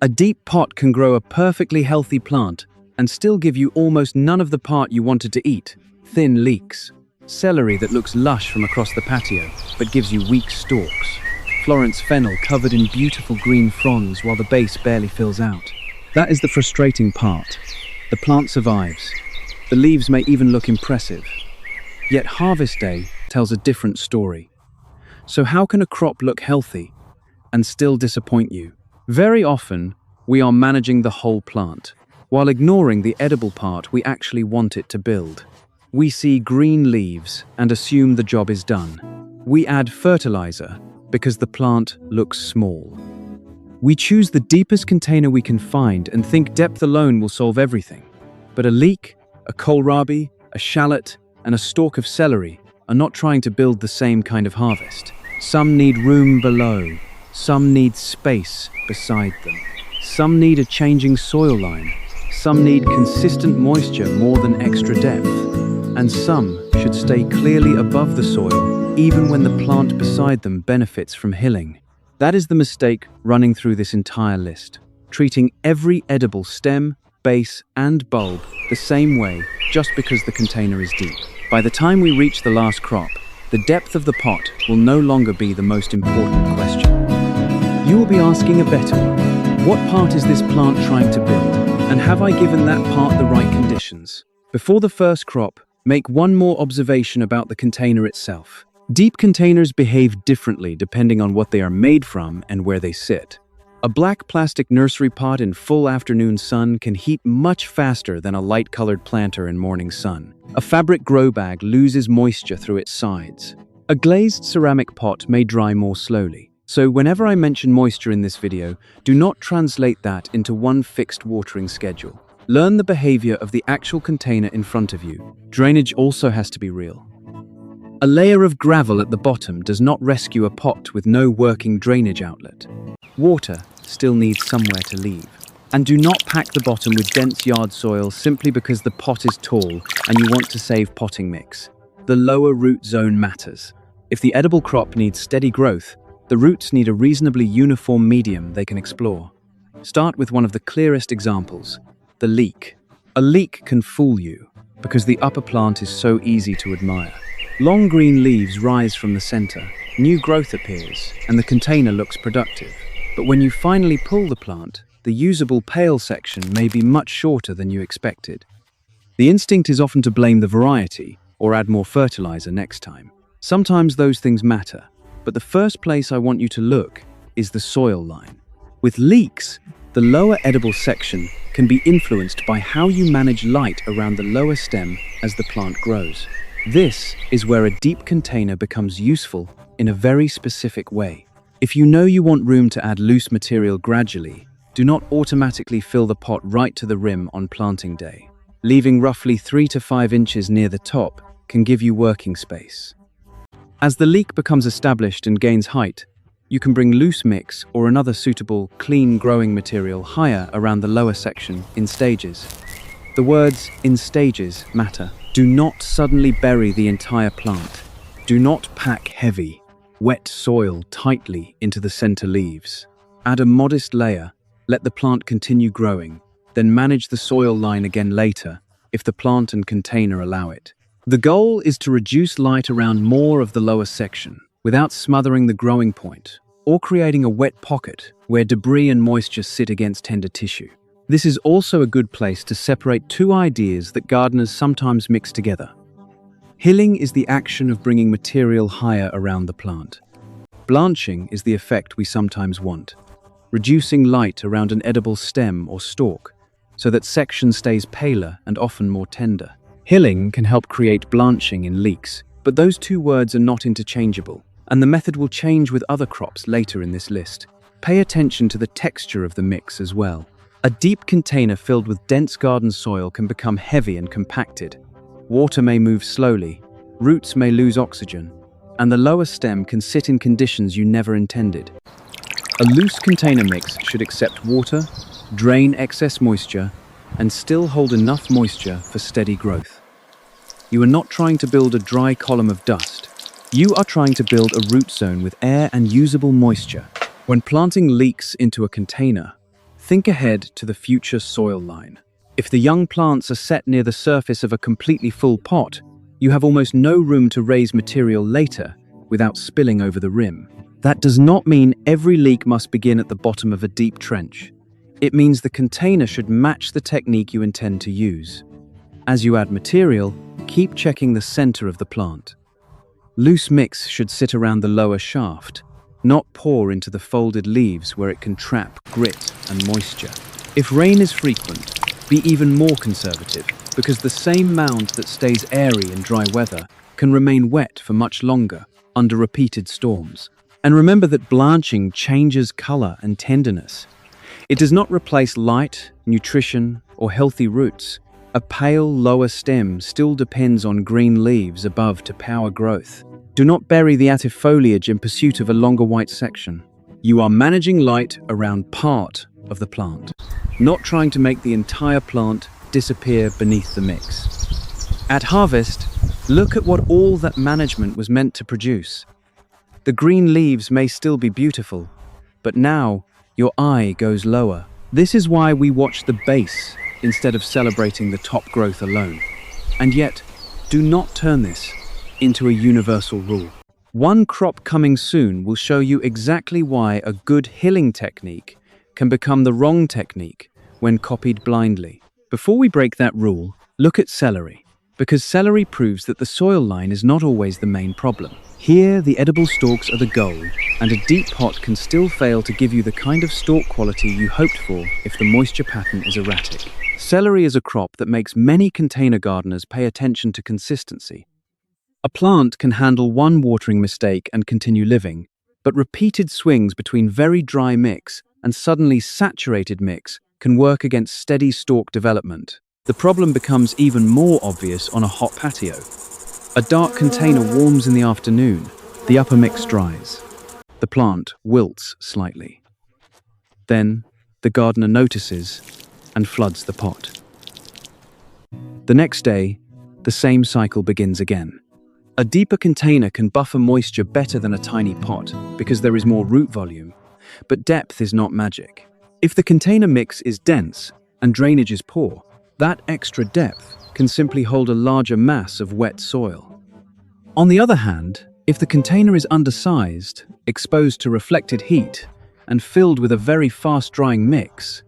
A deep pot can grow a perfectly healthy plant and still give you almost none of the part you wanted to eat. Thin leeks. Celery that looks lush from across the patio, but gives you weak stalks. Florence fennel covered in beautiful green fronds while the base barely fills out. That is the frustrating part. The plant survives. The leaves may even look impressive. Yet harvest day tells a different story. So how can a crop look healthy and still disappoint you? Very often, we are managing the whole plant, while ignoring the edible part we actually want it to build. We see green leaves and assume the job is done. We add fertilizer because the plant looks small. We choose the deepest container we can find and think depth alone will solve everything. But a leek, a kohlrabi, a shallot, and a stalk of celery are not trying to build the same kind of harvest. Some need room below. Some need space beside them. Some need a changing soil line. Some need consistent moisture more than extra depth. And some should stay clearly above the soil, even when the plant beside them benefits from hilling. That is the mistake running through this entire list. Treating every edible stem, base, and bulb the same way just because the container is deep. By the time we reach the last crop, the depth of the pot will no longer be the most important question. You will be asking a better one. What part is this plant trying to build? And have I given that part the right conditions? Before the first crop, make one more observation about the container itself. Deep containers behave differently depending on what they are made from and where they sit. A black plastic nursery pot in full afternoon sun can heat much faster than a light-colored planter in morning sun. A fabric grow bag loses moisture through its sides. A glazed ceramic pot may dry more slowly. So whenever I mention moisture in this video, do not translate that into one fixed watering schedule. Learn the behavior of the actual container in front of you. Drainage also has to be real. A layer of gravel at the bottom does not rescue a pot with no working drainage outlet. Water still needs somewhere to leave. And do not pack the bottom with dense yard soil simply because the pot is tall and you want to save potting mix. The lower root zone matters. If the edible crop needs steady growth, the roots need a reasonably uniform medium they can explore. Start with one of the clearest examples, the leek. A leek can fool you because the upper plant is so easy to admire. Long green leaves rise from the center, new growth appears, and the container looks productive. But when you finally pull the plant, the usable pale section may be much shorter than you expected. The instinct is often to blame the variety or add more fertilizer next time. Sometimes those things matter, but the first place I want you to look is the soil line. With leeks, the lower edible section can be influenced by how you manage light around the lower stem as the plant grows. This is where a deep container becomes useful in a very specific way. If you know you want room to add loose material gradually, do not automatically fill the pot right to the rim on planting day. Leaving roughly 3 to 5 inches near the top can give you working space. As the leek becomes established and gains height, you can bring loose mix or another suitable, clean growing material higher around the lower section in stages. The words "in stages" matter. Do not suddenly bury the entire plant. Do not pack heavy, wet soil tightly into the center leaves. Add a modest layer, let the plant continue growing, then manage the soil line again later if the plant and container allow it. The goal is to reduce light around more of the lower section without smothering the growing point or creating a wet pocket where debris and moisture sit against tender tissue. This is also a good place to separate two ideas that gardeners sometimes mix together. Hilling is the action of bringing material higher around the plant. Blanching is the effect we sometimes want, reducing light around an edible stem or stalk so that section stays paler and often more tender. Hilling can help create blanching in leeks, but those two words are not interchangeable, and the method will change with other crops later in this list. Pay attention to the texture of the mix as well. A deep container filled with dense garden soil can become heavy and compacted. Water may move slowly, roots may lose oxygen, and the lower stem can sit in conditions you never intended. A loose container mix should accept water, drain excess moisture, and still hold enough moisture for steady growth. You are not trying to build a dry column of dust. You are trying to build a root zone with air and usable moisture. When planting leeks into a container, Think ahead to the future soil line. If the young plants are set near the surface of a completely full pot, you have almost no room to raise material later without spilling over the rim. That does not mean every leek must begin at the bottom of a deep trench. It means the container should match the technique you intend to use. As you add material, keep checking the center of the plant. Loose mix should sit around the lower shaft, not pour into the folded leaves where it can trap grit and moisture. If rain is frequent, be even more conservative, because the same mound that stays airy in dry weather can remain wet for much longer under repeated storms. And remember that blanching changes color and tenderness. It does not replace light, nutrition, or healthy roots. A pale, lower stem still depends on green leaves above to power growth. Do not bury the active foliage in pursuit of a longer white section. You are managing light around part of the plant, not trying to make the entire plant disappear beneath the mix. At harvest, look at what all that management was meant to produce. The green leaves may still be beautiful, but now your eye goes lower. This is why we watch the base instead of celebrating the top growth alone. And yet, do not turn this into a universal rule. One crop coming soon will show you exactly why a good hilling technique can become the wrong technique when copied blindly. Before we break that rule, look at celery, because celery proves that the soil line is not always the main problem. Here, the edible stalks are the goal, and a deep pot can still fail to give you the kind of stalk quality you hoped for if the moisture pattern is erratic. Celery is a crop that makes many container gardeners pay attention to consistency. A plant can handle one watering mistake and continue living, but repeated swings between very dry mix and suddenly saturated mix can work against steady stalk development. The problem becomes even more obvious on a hot patio. A dark container warms in the afternoon, the upper mix dries. The plant wilts slightly. Then, the gardener notices and floods the pot. The next day, the same cycle begins again. A deeper container can buffer moisture better than a tiny pot because there is more root volume, but depth is not magic. If the container mix is dense and drainage is poor, that extra depth can simply hold a larger mass of wet soil. On the other hand, if the container is undersized, exposed to reflected heat, and filled with a very fast-drying mix,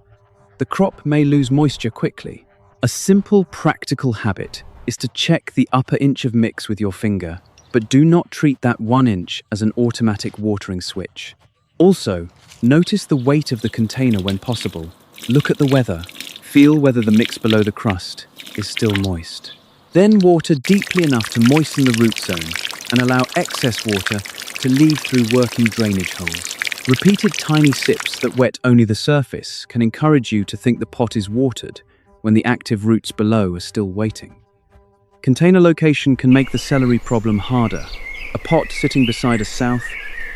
the crop may lose moisture quickly. A simple, practical habit is to check the upper inch of mix with your finger, but do not treat that 1 inch as an automatic watering switch. Also, notice the weight of the container when possible. Look at the weather. Feel whether the mix below the crust is still moist. Then water deeply enough to moisten the root zone and allow excess water to leave through working drainage holes. Repeated tiny sips that wet only the surface can encourage you to think the pot is watered when the active roots below are still waiting. Container location can make the celery problem harder. A pot sitting beside a south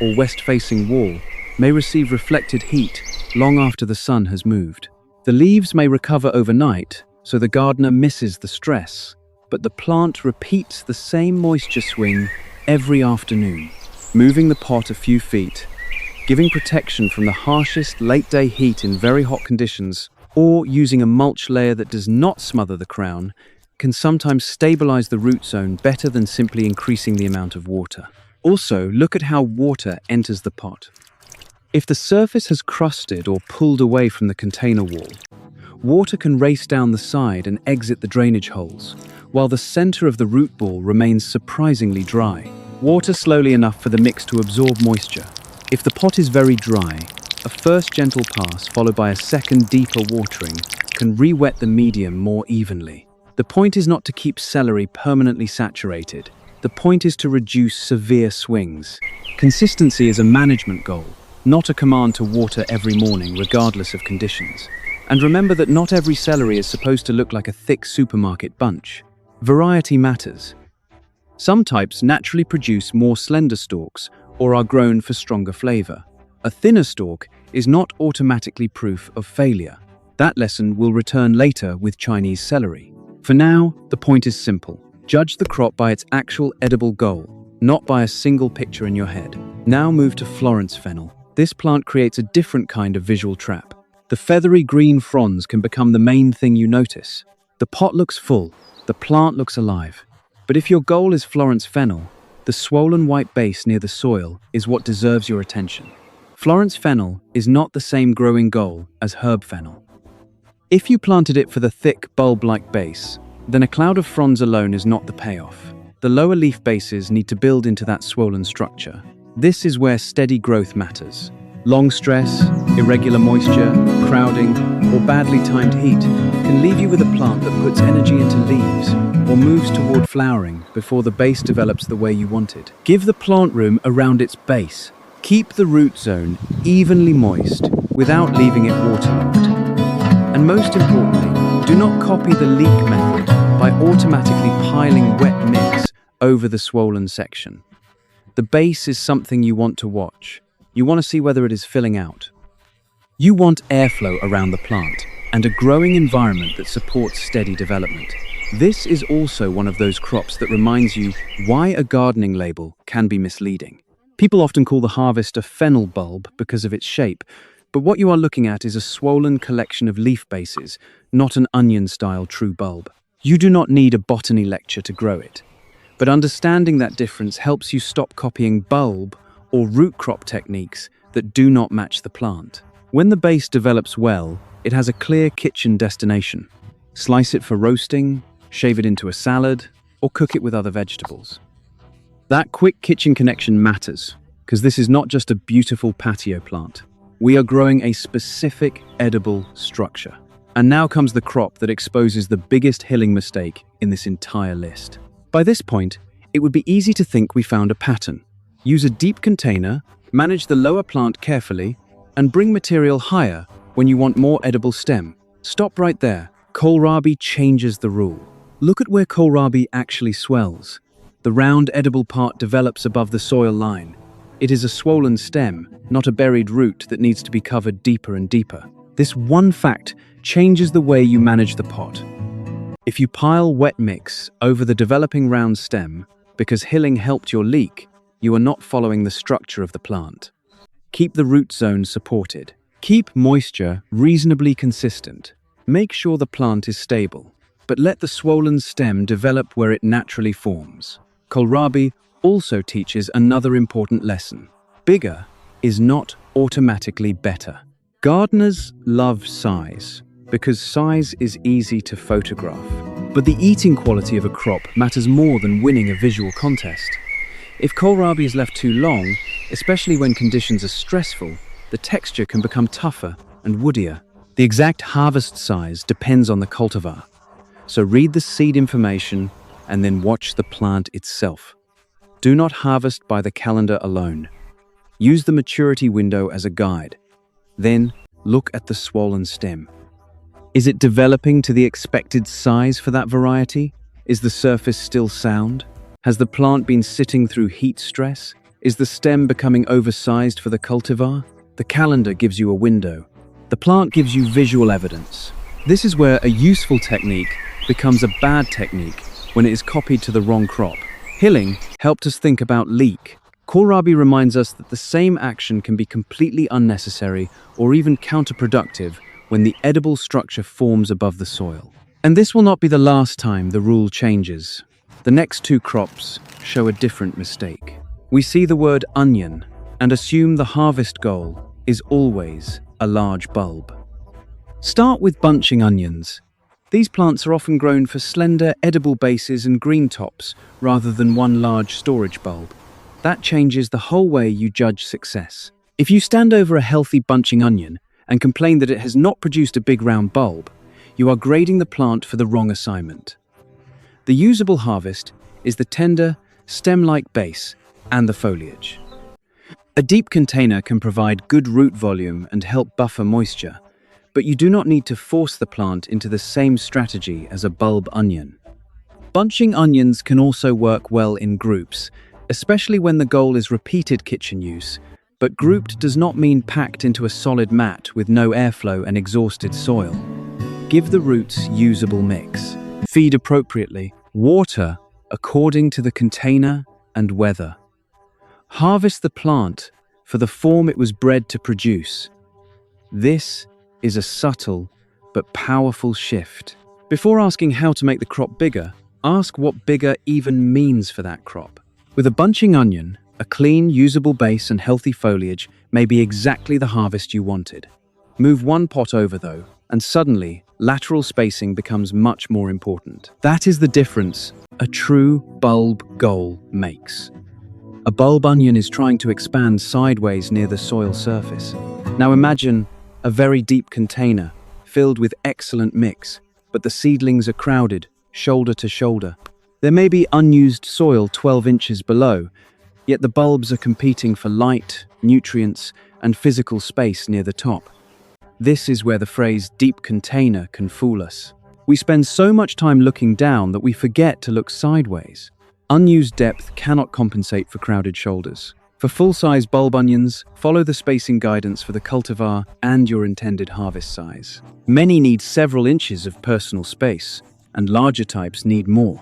or west-facing wall may receive reflected heat long after the sun has moved. The leaves may recover overnight, so the gardener misses the stress, but the plant repeats the same moisture swing every afternoon, moving the pot a few feet, giving protection from the harshest late-day heat in very hot conditions, or using a mulch layer that does not smother the crown, can sometimes stabilize the root zone better than simply increasing the amount of water. Also, look at how water enters the pot. If the surface has crusted or pulled away from the container wall, water can race down the side and exit the drainage holes, while the center of the root ball remains surprisingly dry. Water slowly enough for the mix to absorb moisture. If the pot is very dry, a first gentle pass followed by a second deeper watering can re-wet the medium more evenly. The point is not to keep celery permanently saturated. The point is to reduce severe swings. Consistency is a management goal, not a command to water every morning regardless of conditions. And remember that not every celery is supposed to look like a thick supermarket bunch. Variety matters. Some types naturally produce more slender stalks or are grown for stronger flavor. A thinner stalk is not automatically proof of failure. That lesson will return later with Chinese celery. For now, the point is simple. Judge the crop by its actual edible goal, not by a single picture in your head. Now move to Florence fennel. This plant creates a different kind of visual trap. The feathery green fronds can become the main thing you notice. The pot looks full, the plant looks alive. But if your goal is Florence fennel, the swollen white base near the soil is what deserves your attention. Florence fennel is not the same growing goal as herb fennel. If you planted it for the thick, bulb-like base, then a cloud of fronds alone is not the payoff. The lower leaf bases need to build into that swollen structure. This is where steady growth matters. Long stress, irregular moisture, crowding, or badly timed heat can leave you with a plant that puts energy into leaves or moves toward flowering before the base develops the way you want it. Give the plant room around its base. Keep the root zone evenly moist without leaving it waterlogged. And most importantly, do not copy the leek method by automatically piling wet mix over the swollen section. The base is something you want to watch. You want to see whether it is filling out. You want airflow around the plant and a growing environment that supports steady development. This is also one of those crops that reminds you why a gardening label can be misleading. People often call the harvest a fennel bulb because of its shape, but what you are looking at is a swollen collection of leaf bases, not an onion-style true bulb. You do not need a botany lecture to grow it, but understanding that difference helps you stop copying bulb or root crop techniques that do not match the plant. When the base develops well, it has a clear kitchen destination. Slice it for roasting, shave it into a salad, or cook it with other vegetables. That quick kitchen connection matters, because this is not just a beautiful patio plant. We are growing a specific edible structure. And now comes the crop that exposes the biggest hilling mistake in this entire list. By this point, it would be easy to think we found a pattern. Use a deep container, manage the lower plant carefully, and bring material higher when you want more edible stem. Stop right there. Kohlrabi changes the rule. Look at where kohlrabi actually swells. The round edible part develops above the soil line. It is a swollen stem, not a buried root that needs to be covered deeper and deeper. This one fact changes the way you manage the pot. If you pile wet mix over the developing round stem because hilling helped your leek, you are not following the structure of the plant. Keep the root zone supported. Keep moisture reasonably consistent. Make sure the plant is stable, but let the swollen stem develop where it naturally forms. Kohlrabi also teaches another important lesson. Bigger is not automatically better. Gardeners love size because size is easy to photograph. But the eating quality of a crop matters more than winning a visual contest. If kohlrabi is left too long, especially when conditions are stressful, the texture can become tougher and woodier. The exact harvest size depends on the cultivar. So read the seed information and then watch the plant itself. Do not harvest by the calendar alone. Use the maturity window as a guide. Then look at the swollen stem. Is it developing to the expected size for that variety? Is the surface still sound? Has the plant been sitting through heat stress? Is the stem becoming oversized for the cultivar? The calendar gives you a window. The plant gives you visual evidence. This is where a useful technique becomes a bad technique when it is copied to the wrong crop. Hilling helped us think about leek. Kohlrabi reminds us that the same action can be completely unnecessary or even counterproductive when the edible structure forms above the soil. And this will not be the last time the rule changes. The next two crops show a different mistake. We see the word onion and assume the harvest goal is always a large bulb. Start with bunching onions. These plants are often grown for slender, edible bases and green tops rather than one large storage bulb. That changes the whole way you judge success. If you stand over a healthy bunching onion and complain that it has not produced a big round bulb, you are grading the plant for the wrong assignment. The usable harvest is the tender, stem-like base and the foliage. A deep container can provide good root volume and help buffer moisture, but you do not need to force the plant into the same strategy as a bulb onion. Bunching onions can also work well in groups, especially when the goal is repeated kitchen use, but grouped does not mean packed into a solid mat with no airflow and exhausted soil. Give the roots usable mix. Feed appropriately. Water according to the container and weather. Harvest the plant for the form it was bred to produce. This is a subtle but powerful shift. Before asking how to make the crop bigger, ask what bigger even means for that crop. With a bunching onion, a clean, usable base and healthy foliage may be exactly the harvest you wanted. Move one pot over though, and suddenly, lateral spacing becomes much more important. That is the difference a true bulb goal makes. A bulb onion is trying to expand sideways near the soil surface. Now imagine a very deep container filled with excellent mix, but the seedlings are crowded, shoulder to shoulder. There may be unused soil 12 inches below, yet the bulbs are competing for light, nutrients, and physical space near the top. This is where the phrase deep container can fool us. We spend so much time looking down that we forget to look sideways. Unused depth cannot compensate for crowded shoulders. For full-size bulb onions, follow the spacing guidance for the cultivar and your intended harvest size. Many need several inches of personal space, and larger types need more.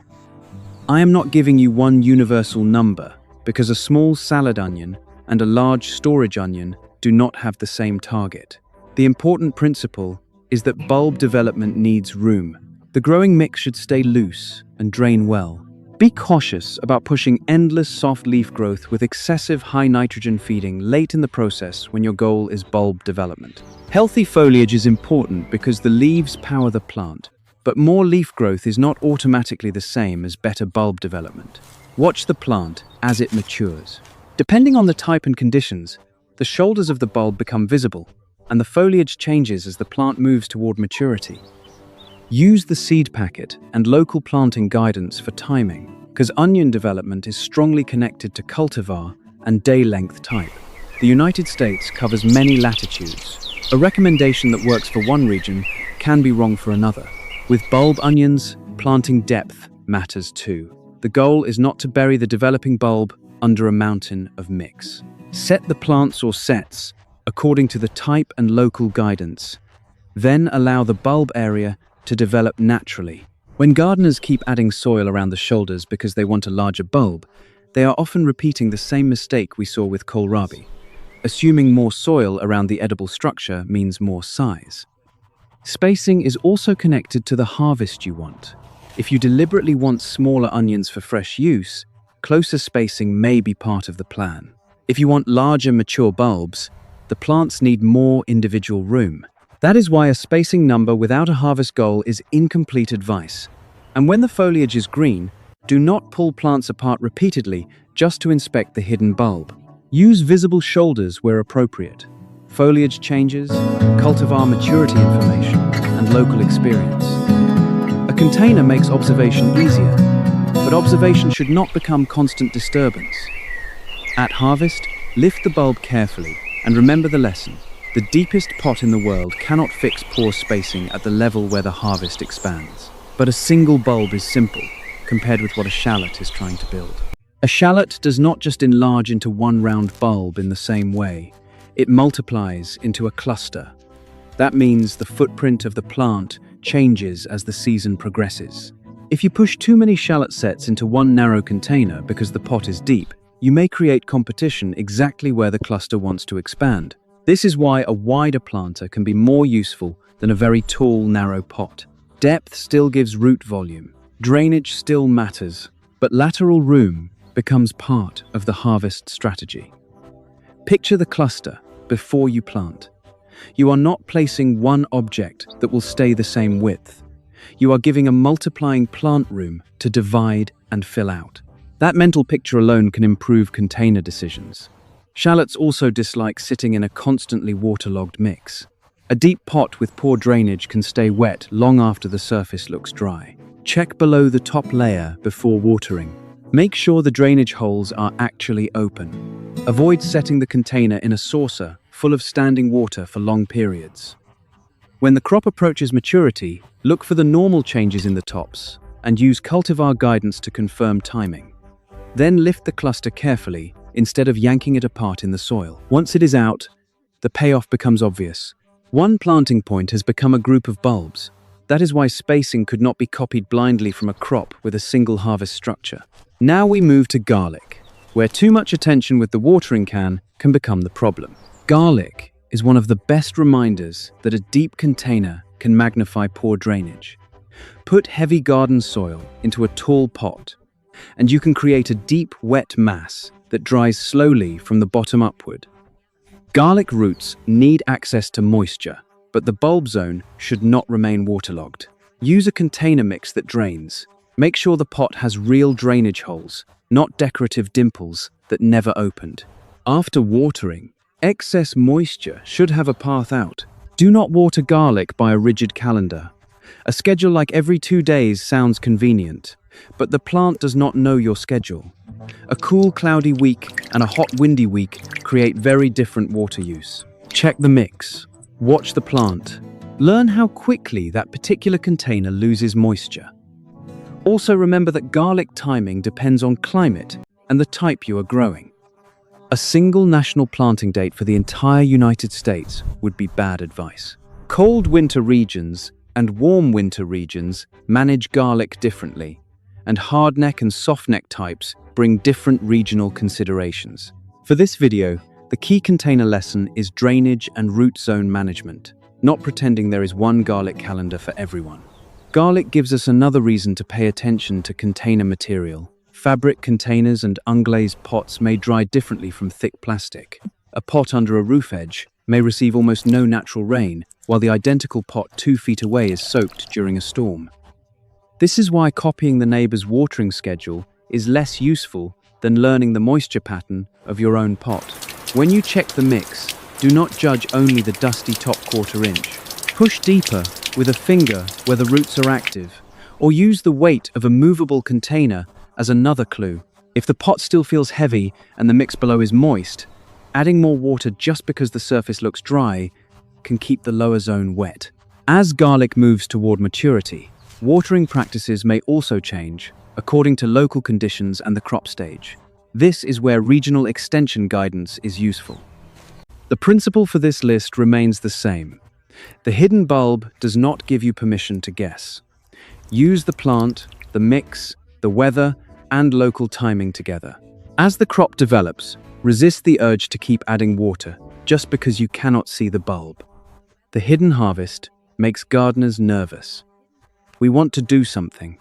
I am not giving you one universal number, because a small salad onion and a large storage onion do not have the same target. The important principle is that bulb development needs room. The growing mix should stay loose and drain well. Be cautious about pushing endless soft leaf growth with excessive high nitrogen feeding late in the process when your goal is bulb development. Healthy foliage is important because the leaves power the plant, but more leaf growth is not automatically the same as better bulb development. Watch the plant as it matures. Depending on the type and conditions, the shoulders of the bulb become visible, and the foliage changes as the plant moves toward maturity. Use the seed packet and local planting guidance for timing, because onion development is strongly connected to cultivar and day length type. The United States covers many latitudes. A recommendation that works for one region can be wrong for another. With bulb onions, planting depth matters too. The goal is not to bury the developing bulb under a mountain of mix. Set the plants or sets according to the type and local guidance. Then allow the bulb area to develop naturally. When gardeners keep adding soil around the shoulders because they want a larger bulb, they are often repeating the same mistake we saw with kohlrabi. Assuming more soil around the edible structure means more size. Spacing is also connected to the harvest you want. If you deliberately want smaller onions for fresh use, closer spacing may be part of the plan. If you want larger mature bulbs, the plants need more individual room. That is why a spacing number without a harvest goal is incomplete advice. And when the foliage is green, do not pull plants apart repeatedly just to inspect the hidden bulb. Use visible shoulders where appropriate. Foliage changes, cultivar maturity information, and local experience. A container makes observation easier, but observation should not become constant disturbance. At harvest, lift the bulb carefully and remember the lesson. The deepest pot in the world cannot fix poor spacing at the level where the harvest expands. But a single bulb is simple, compared with what a shallot is trying to build. A shallot does not just enlarge into one round bulb in the same way. It multiplies into a cluster. That means the footprint of the plant changes as the season progresses. If you push too many shallot sets into one narrow container because the pot is deep, you may create competition exactly where the cluster wants to expand. This is why a wider planter can be more useful than a very tall, narrow pot. Depth still gives root volume. Drainage still matters, but lateral room becomes part of the harvest strategy. Picture the cluster before you plant. You are not placing one object that will stay the same width. You are giving a multiplying plant room to divide and fill out. That mental picture alone can improve container decisions. Shallots also dislike sitting in a constantly waterlogged mix. A deep pot with poor drainage can stay wet long after the surface looks dry. Check below the top layer before watering. Make sure the drainage holes are actually open. Avoid setting the container in a saucer full of standing water for long periods. When the crop approaches maturity, look for the normal changes in the tops and use cultivar guidance to confirm timing. Then lift the cluster carefully instead of yanking it apart in the soil. Once it is out, the payoff becomes obvious. One planting point has become a group of bulbs. That is why spacing could not be copied blindly from a crop with a single harvest structure. Now we move to garlic, where too much attention with the watering can become the problem. Garlic is one of the best reminders that a deep container can magnify poor drainage. Put heavy garden soil into a tall pot, and you can create a deep, wet mass that dries slowly from the bottom upward. Garlic roots need access to moisture, but the bulb zone should not remain waterlogged. Use a container mix that drains. Make sure the pot has real drainage holes, not decorative dimples that never opened. After watering, excess moisture should have a path out. Do not water garlic by a rigid calendar. A schedule like every 2 days sounds convenient, but the plant does not know your schedule. A cool, cloudy week and a hot, windy week create very different water use. Check the mix. Watch the plant. Learn how quickly that particular container loses moisture. Also remember that garlic timing depends on climate and the type you are growing. A single national planting date for the entire United States would be bad advice. Cold winter regions and warm winter regions manage garlic differently, and hardneck and softneck types bring different regional considerations. For this video, the key container lesson is drainage and root zone management, not pretending there is one garlic calendar for everyone. Garlic gives us another reason to pay attention to container material. Fabric containers and unglazed pots may dry differently from thick plastic. A pot under a roof edge may receive almost no natural rain, while the identical pot 2 feet away is soaked during a storm. This is why copying the neighbor's watering schedule is less useful than learning the moisture pattern of your own pot. When you check the mix, do not judge only the dusty top 1/4 inch. Push deeper with a finger where the roots are active, or use the weight of a movable container as another clue. If the pot still feels heavy and the mix below is moist, adding more water just because the surface looks dry can keep the lower zone wet. As garlic moves toward maturity, watering practices may also change according to local conditions and the crop stage. This is where regional extension guidance is useful. The principle for this list remains the same. The hidden bulb does not give you permission to guess. Use the plant, the mix, the weather, and local timing together. As the crop develops, resist the urge to keep adding water just because you cannot see the bulb. The hidden harvest makes gardeners nervous. We want to do something.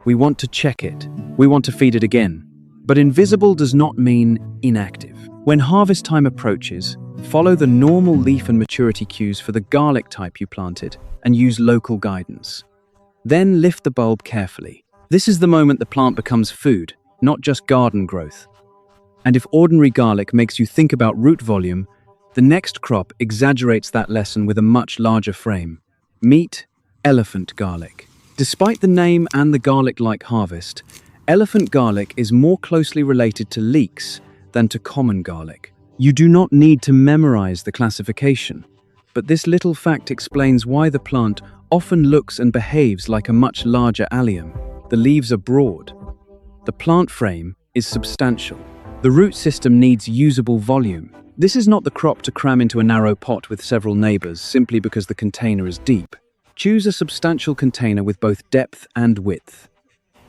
We want to check it. We want to feed it again. But invisible does not mean inactive. When harvest time approaches, follow the normal leaf and maturity cues for the garlic type you planted and use local guidance. Then lift the bulb carefully. This is the moment the plant becomes food, not just garden growth. And if ordinary garlic makes you think about root volume, the next crop exaggerates that lesson with a much larger frame. Meet elephant garlic. Despite the name and the garlic-like harvest, elephant garlic is more closely related to leeks than to common garlic. You do not need to memorize the classification, but this little fact explains why the plant often looks and behaves like a much larger allium. The leaves are broad. The plant frame is substantial. The root system needs usable volume. This is not the crop to cram into a narrow pot with several neighbors simply because the container is deep. Choose a substantial container with both depth and width.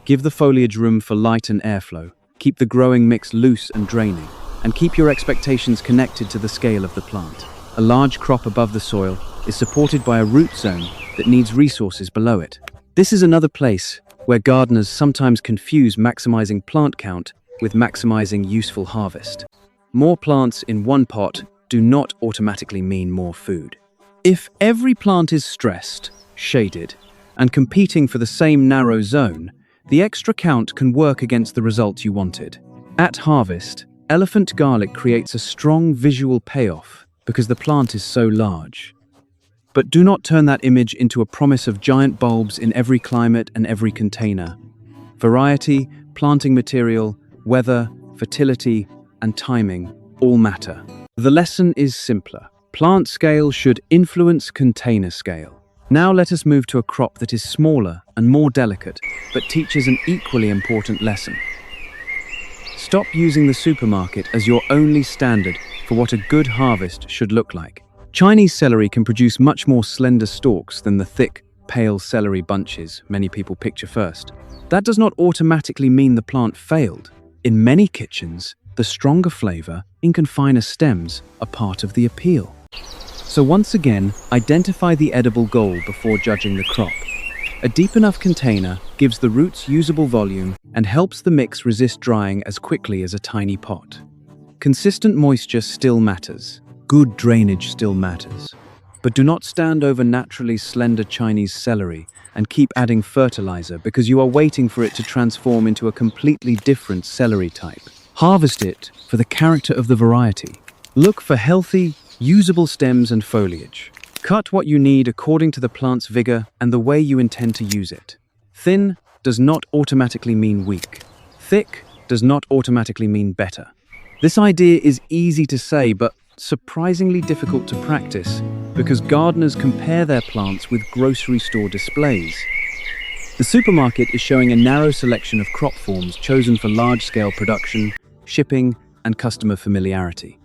Give the foliage room for light and airflow. Keep the growing mix loose and draining, and keep your expectations connected to the scale of the plant. A large crop above the soil is supported by a root zone that needs resources below it. This is another place where gardeners sometimes confuse maximizing plant count with maximizing useful harvest. More plants in one pot do not automatically mean more food. If every plant is stressed, shaded, and competing for the same narrow zone, the extra count can work against the result you wanted. At harvest, elephant garlic creates a strong visual payoff because the plant is so large. But do not turn that image into a promise of giant bulbs in every climate and every container. Variety, planting material, weather, fertility, and timing all matter. The lesson is simpler. Plant scale should influence container scale. Now let us move to a crop that is smaller and more delicate, but teaches an equally important lesson. Stop using the supermarket as your only standard for what a good harvest should look like. Chinese celery can produce much more slender stalks than the thick, pale celery bunches many people picture first. That does not automatically mean the plant failed. In many kitchens, the stronger flavor and finer stems are part of the appeal. So once again, identify the edible goal before judging the crop. A deep enough container gives the roots usable volume and helps the mix resist drying as quickly as a tiny pot. Consistent moisture still matters. Good drainage still matters. But do not stand over naturally slender Chinese celery and keep adding fertilizer because you are waiting for it to transform into a completely different celery type. Harvest it for the character of the variety. Look for healthy, usable stems and foliage. Cut what you need according to the plant's vigor and the way you intend to use it. Thin does not automatically mean weak. Thick does not automatically mean better. This idea is easy to say, but surprisingly difficult to practice because gardeners compare their plants with grocery store displays. The supermarket is showing a narrow selection of crop forms chosen for large-scale production, shipping, and customer familiarity.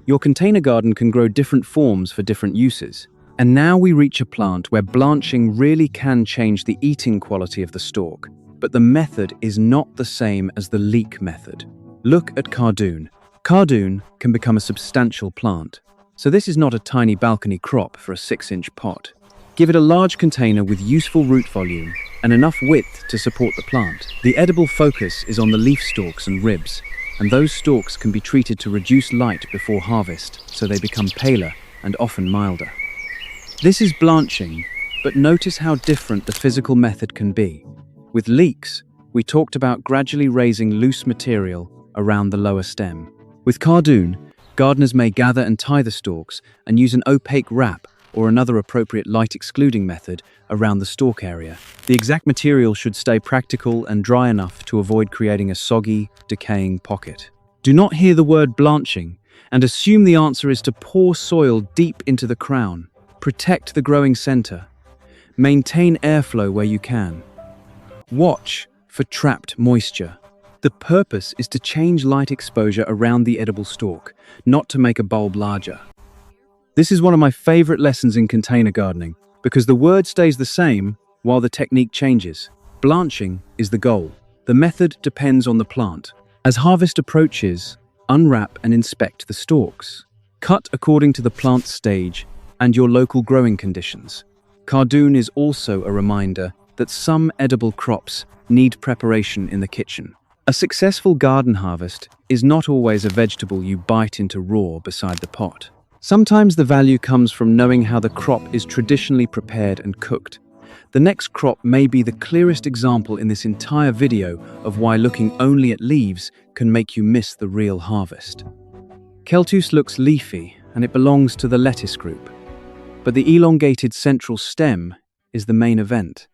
Your container garden can grow different forms for different uses. And now we reach a plant where blanching really can change the eating quality of the stalk, but the method is not the same as the leek method. Look at Cardoon. Cardoon can become a substantial plant. So this is not a tiny balcony crop for a 6-inch pot. Give it a large container with useful root volume and enough width to support the plant. The edible focus is on the leaf stalks and ribs, and those stalks can be treated to reduce light before harvest so they become paler and often milder. This is blanching, but notice how different the physical method can be. With leeks, we talked about gradually raising loose material around the lower stem. With Cardoon, gardeners may gather and tie the stalks and use an opaque wrap or another appropriate light-excluding method around the stalk area. The exact material should stay practical and dry enough to avoid creating a soggy, decaying pocket. Do not hear the word blanching and assume the answer is to pour soil deep into the crown. Protect the growing center. Maintain airflow where you can. Watch for trapped moisture. The purpose is to change light exposure around the edible stalk, not to make a bulb larger. This is one of my favorite lessons in container gardening because the word stays the same while the technique changes. Blanching is the goal. The method depends on the plant. As harvest approaches, unwrap and inspect the stalks. Cut according to the plant stage and your local growing conditions. Cardoon is also a reminder that some edible crops need preparation in the kitchen. A successful garden harvest is not always a vegetable you bite into raw beside the pot. Sometimes the value comes from knowing how the crop is traditionally prepared and cooked. The next crop may be the clearest example in this entire video of why looking only at leaves can make you miss the real harvest. Celtuce looks leafy and it belongs to the lettuce group. But the elongated central stem is the main event.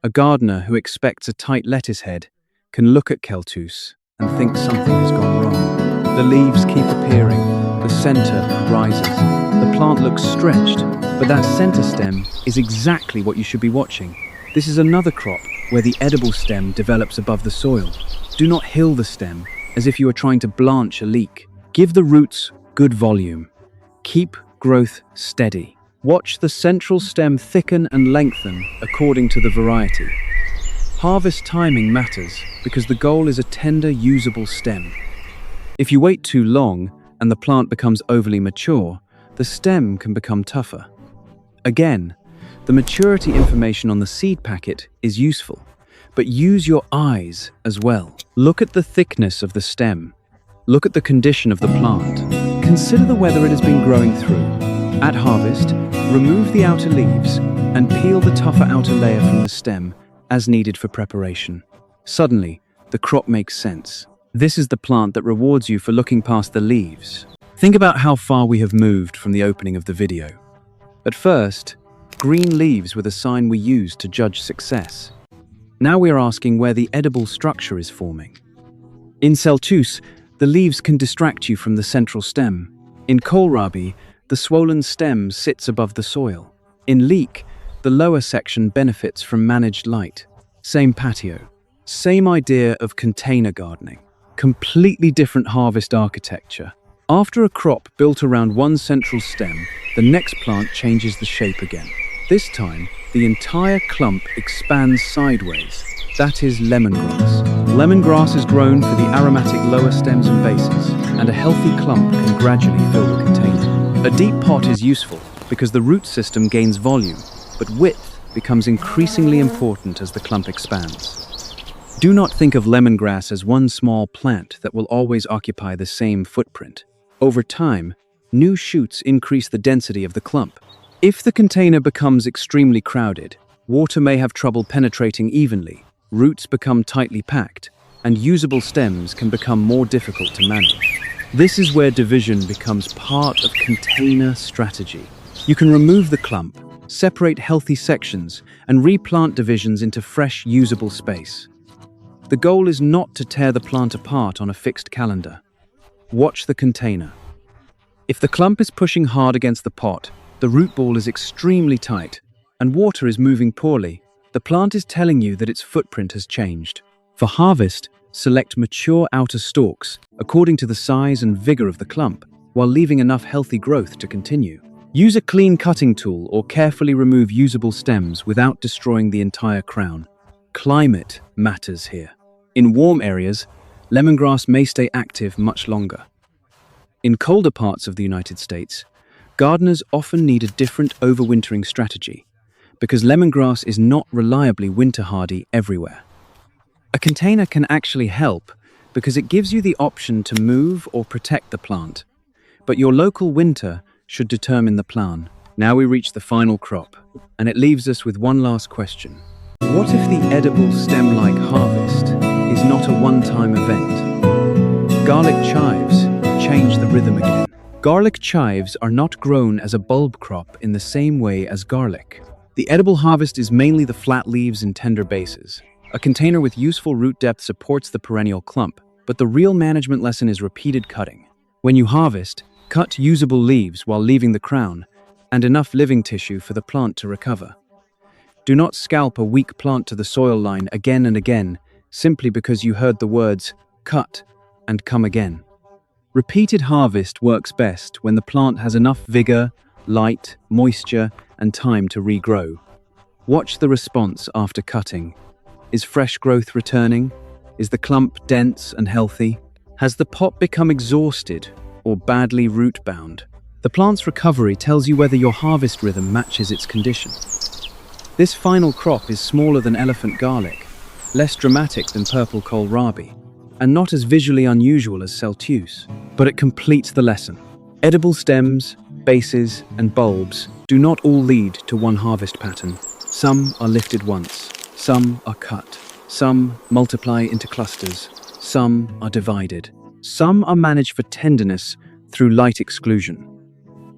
A gardener who expects a tight lettuce head can look at Celtuce and think something has gone wrong. The leaves keep appearing, the center rises. The plant looks stretched, but that center stem is exactly what you should be watching. This is another crop where the edible stem develops above the soil. Do not hill the stem as if you are trying to blanch a leek. Give the roots good volume. Keep growth steady. Watch the central stem thicken and lengthen according to the variety. Harvest timing matters because the goal is a tender, usable stem. If you wait too long and the plant becomes overly mature, the stem can become tougher. Again, the maturity information on the seed packet is useful, but use your eyes as well. Look at the thickness of the stem. Look at the condition of the plant. Consider the weather it has been growing through. At harvest, remove the outer leaves and peel the tougher outer layer from the stem as needed for preparation. Suddenly, the crop makes sense. This is the plant that rewards you for looking past the leaves. Think about how far we have moved from the opening of the video. At first, green leaves were the sign we used to judge success. Now we are asking where the edible structure is forming. In Celtuce, the leaves can distract you from the central stem. In Kohlrabi, the swollen stem sits above the soil. In Leek, the lower section benefits from managed light. Same patio. Same idea of container gardening. Completely different harvest architecture. After a crop built around one central stem, the next plant changes the shape again. This time, the entire clump expands sideways. That is lemongrass. Lemongrass is grown for the aromatic lower stems and bases, and a healthy clump can gradually fill the container. A deep pot is useful because the root system gains volume, but width becomes increasingly important as the clump expands. Do not think of lemongrass as one small plant that will always occupy the same footprint. Over time, new shoots increase the density of the clump. If the container becomes extremely crowded, water may have trouble penetrating evenly, roots become tightly packed, and usable stems can become more difficult to manage. This is where division becomes part of container strategy. You can remove the clump, separate healthy sections, and replant divisions into fresh, usable space. The goal is not to tear the plant apart on a fixed calendar. Watch the container. If the clump is pushing hard against the pot, the root ball is extremely tight, and water is moving poorly, the plant is telling you that its footprint has changed. For harvest, select mature outer stalks according to the size and vigor of the clump, while leaving enough healthy growth to continue. Use a clean cutting tool or carefully remove usable stems without destroying the entire crown. Climate matters here. In warm areas, lemongrass may stay active much longer. In colder parts of the United States, gardeners often need a different overwintering strategy because lemongrass is not reliably winter hardy everywhere. A container can actually help because it gives you the option to move or protect the plant, but your local winter should determine the plan. Now we reach the final crop, and it leaves us with one last question. What if the edible stem-like harvest is not a one-time event? Garlic chives change the rhythm again. Garlic chives are not grown as a bulb crop in the same way as garlic. The edible harvest is mainly the flat leaves and tender bases. A container with useful root depth supports the perennial clump, but the real management lesson is repeated cutting. When you harvest, cut usable leaves while leaving the crown and enough living tissue for the plant to recover. Do not scalp a weak plant to the soil line again and again simply because you heard the words cut and come again. Repeated harvest works best when the plant has enough vigor, light, moisture, and time to regrow. Watch the response after cutting. Is fresh growth returning? Is the clump dense and healthy? Has the pot become exhausted or badly root-bound? The plant's recovery tells you whether your harvest rhythm matches its condition. This final crop is smaller than elephant garlic, less dramatic than purple kohlrabi, and not as visually unusual as Celtuce, but it completes the lesson. Edible stems, bases, and bulbs do not all lead to one harvest pattern. Some are lifted once. Some are cut, some multiply into clusters, some are divided, some are managed for tenderness through light exclusion.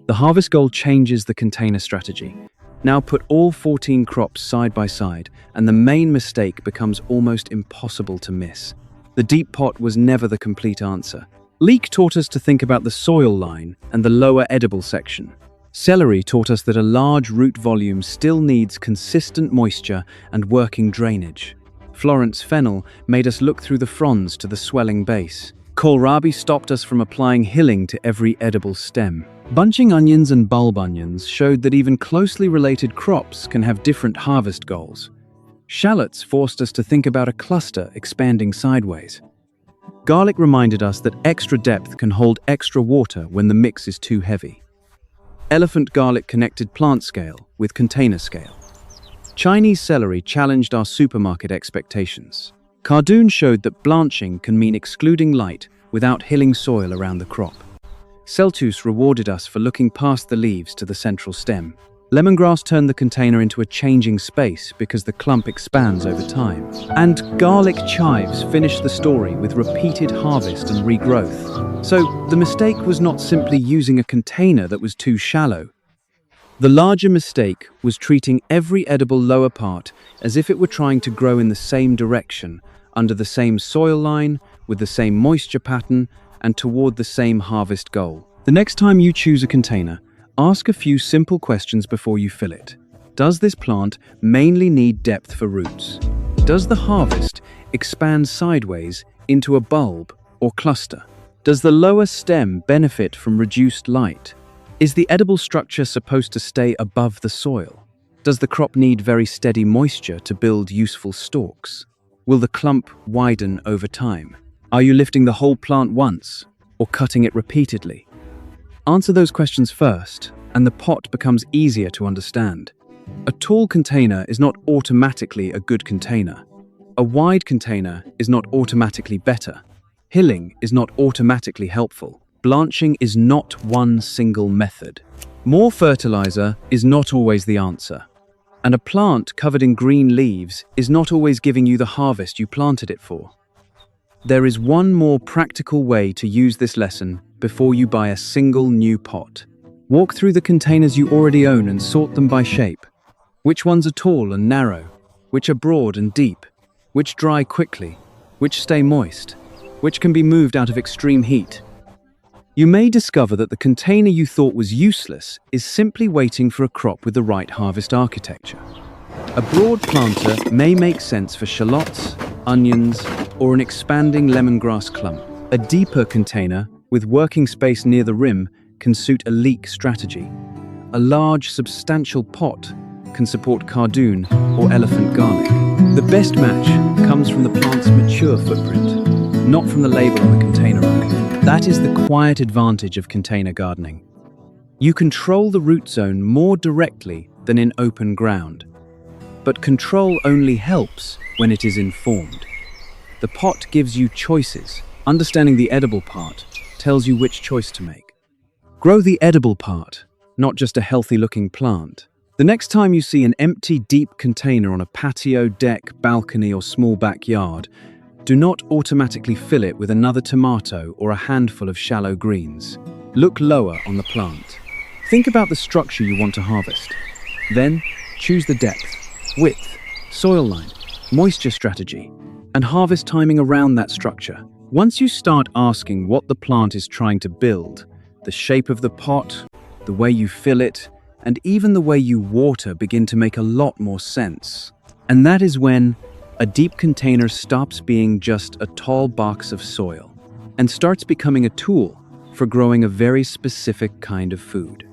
The harvest goal changes the container strategy. Now put all 14 crops side by side, and the main mistake becomes almost impossible to miss. The deep pot was never the complete answer. Leek taught us to think about the soil line and the lower edible section. Celery taught us that a large root volume still needs consistent moisture and working drainage. Florence fennel made us look through the fronds to the swelling base. Kohlrabi stopped us from applying hilling to every edible stem. Bunching onions and bulb onions showed that even closely related crops can have different harvest goals. Shallots forced us to think about a cluster expanding sideways. Garlic reminded us that extra depth can hold extra water when the mix is too heavy. Elephant garlic connected plant scale with container scale. Chinese celery challenged our supermarket expectations. Cardoon showed that blanching can mean excluding light without hilling soil around the crop. Celtuce rewarded us for looking past the leaves to the central stem. Lemongrass turned the container into a changing space because the clump expands over time. And garlic chives finished the story with repeated harvest and regrowth. So the mistake was not simply using a container that was too shallow. The larger mistake was treating every edible lower part as if it were trying to grow in the same direction, under the same soil line, with the same moisture pattern, and toward the same harvest goal. The next time you choose a container, ask a few simple questions before you fill it. Does this plant mainly need depth for roots? Does the harvest expand sideways into a bulb or cluster? Does the lower stem benefit from reduced light? Is the edible structure supposed to stay above the soil? Does the crop need very steady moisture to build useful stalks? Will the clump widen over time? Are you lifting the whole plant once or cutting it repeatedly? Answer those questions first, and the pot becomes easier to understand. A tall container is not automatically a good container. A wide container is not automatically better. Hilling is not automatically helpful. Blanching is not one single method. More fertilizer is not always the answer. And a plant covered in green leaves is not always giving you the harvest you planted it for. There is one more practical way to use this lesson before you buy a single new pot. Walk through the containers you already own and sort them by shape. Which ones are tall and narrow? Which are broad and deep? Which dry quickly? Which stay moist? Which can be moved out of extreme heat? You may discover that the container you thought was useless is simply waiting for a crop with the right harvest architecture. A broad planter may make sense for shallots, onions, or an expanding lemongrass clump. A deeper container with working space near the rim can suit a leek strategy. A large, substantial pot can support cardoon or elephant garlic. The best match comes from the plant's mature footprint, not from the label on the container art. That is the quiet advantage of container gardening. You control the root zone more directly than in open ground. But control only helps when it is informed. The pot gives you choices. Understanding the edible part tells you which choice to make. Grow the edible part, not just a healthy-looking plant. The next time you see an empty, deep container on a patio, deck, balcony, or small backyard, do not automatically fill it with another tomato or a handful of shallow greens. Look lower on the plant. Think about the structure you want to harvest. Then, choose the depth, width, soil line, moisture strategy, and harvest timing around that structure. Once you start asking what the plant is trying to build, the shape of the pot, the way you fill it, and even the way you water begin to make a lot more sense. And that is when a deep container stops being just a tall box of soil and starts becoming a tool for growing a very specific kind of food.